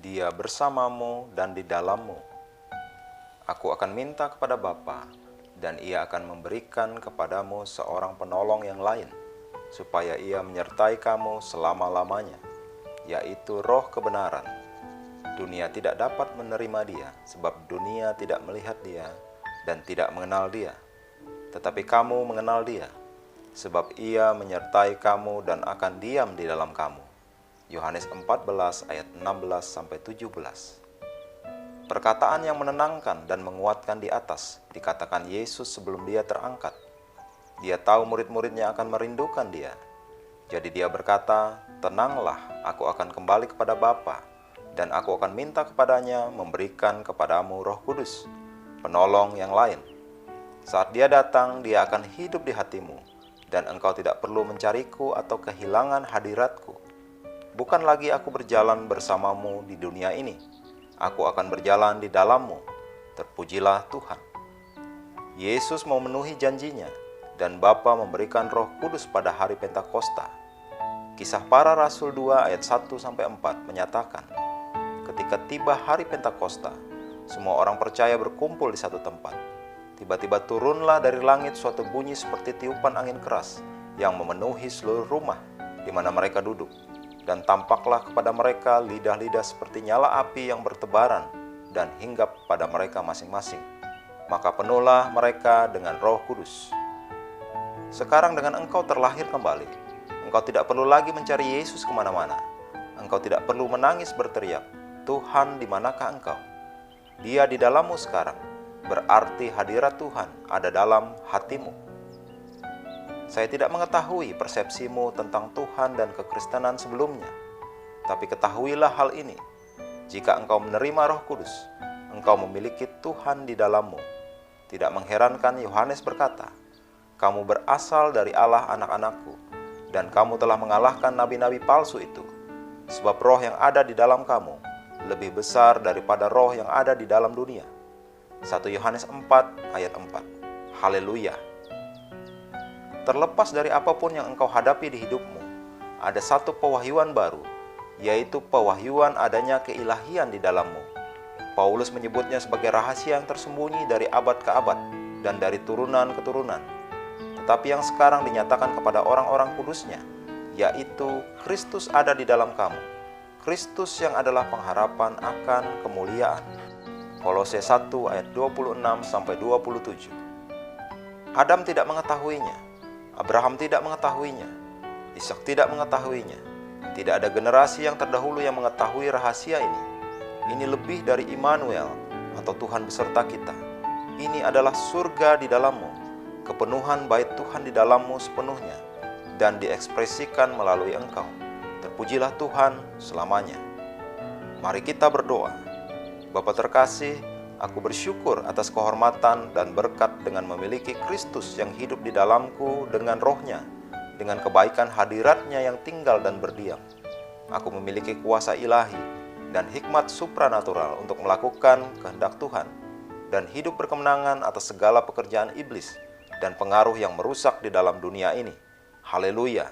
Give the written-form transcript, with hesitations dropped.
Dia bersamamu dan di dalammu. Aku akan minta kepada Bapa, dan Ia akan memberikan kepadamu seorang penolong yang lain, supaya Ia menyertai kamu selama-lamanya, yaitu Roh kebenaran. Dunia tidak dapat menerima Dia, sebab dunia tidak melihat Dia dan tidak mengenal Dia. Tetapi kamu mengenal Dia, sebab Ia menyertai kamu dan akan diam di dalam kamu. Yohanes 14 ayat 16-17. Perkataan yang menenangkan dan menguatkan di atas dikatakan Yesus sebelum Dia terangkat. Dia tahu murid-muridnya akan merindukan Dia. Jadi Dia berkata, "Tenanglah, aku akan kembali kepada Bapa, dan aku akan minta kepadanya memberikan kepadamu Roh Kudus, penolong yang lain. Saat Dia datang, Dia akan hidup di hatimu, dan engkau tidak perlu mencariku atau kehilangan hadiratku. Bukan lagi aku berjalan bersamamu di dunia ini, aku akan berjalan di dalammu." Terpujilah Tuhan. Yesus mau memenuhi janjinya, dan Bapa memberikan Roh Kudus pada hari Pentakosta. Kisah Para Rasul 2 ayat 1-4 menyatakan, ketika tiba hari Pentakosta, semua orang percaya berkumpul di satu tempat. Tiba-tiba turunlah dari langit suatu bunyi seperti tiupan angin keras yang memenuhi seluruh rumah di mana mereka duduk. Dan tampaklah kepada mereka lidah-lidah seperti nyala api yang bertebaran dan hinggap pada mereka masing-masing. Maka penuhlah mereka dengan Roh Kudus. Sekarang dengan engkau terlahir kembali, engkau tidak perlu lagi mencari Yesus kemana-mana. Engkau tidak perlu menangis berteriak, "Tuhan, di manakah engkau?" Dia di dalammu sekarang, berarti hadirat Tuhan ada dalam hatimu. Saya tidak mengetahui persepsimu tentang Tuhan dan kekristenan sebelumnya. Tapi ketahuilah hal ini, jika engkau menerima Roh Kudus, engkau memiliki Tuhan di dalammu. Tidak mengherankan Yohanes berkata, "Kamu berasal dari Allah anak-anakku, dan kamu telah mengalahkan nabi-nabi palsu itu. Sebab roh yang ada di dalam kamu lebih besar daripada roh yang ada di dalam dunia." 1 Yohanes 4 ayat 4. Haleluya. Terlepas dari apapun yang engkau hadapi di hidupmu, ada satu pewahyuan baru, yaitu pewahyuan adanya keilahian di dalammu. Paulus menyebutnya sebagai rahasia yang tersembunyi dari abad ke abad dan dari turunan ke turunan, tetapi yang sekarang dinyatakan kepada orang-orang kudusnya, yaitu Kristus ada di dalam kamu, Kristus yang adalah pengharapan akan kemuliaan. Kolose 1 ayat 26-27. Adam tidak mengetahuinya, Abraham tidak mengetahuinya, Ishak tidak mengetahuinya. Tidak ada generasi yang terdahulu yang mengetahui rahasia ini. Ini lebih dari Immanuel atau Tuhan beserta kita. Ini adalah surga di dalammu, kepenuhan bait Tuhan di dalammu sepenuhnya, dan diekspresikan melalui engkau. Terpujilah Tuhan selamanya. Mari kita berdoa. Bapa terkasih, aku bersyukur atas kehormatan dan berkat dengan memiliki Kristus yang hidup di dalamku dengan rohnya, dengan kebaikan hadiratnya yang tinggal dan berdiam. Aku memiliki kuasa ilahi dan hikmat supranatural untuk melakukan kehendak Tuhan dan hidup berkemenangan atas segala pekerjaan iblis dan pengaruh yang merusak di dalam dunia ini. Haleluya.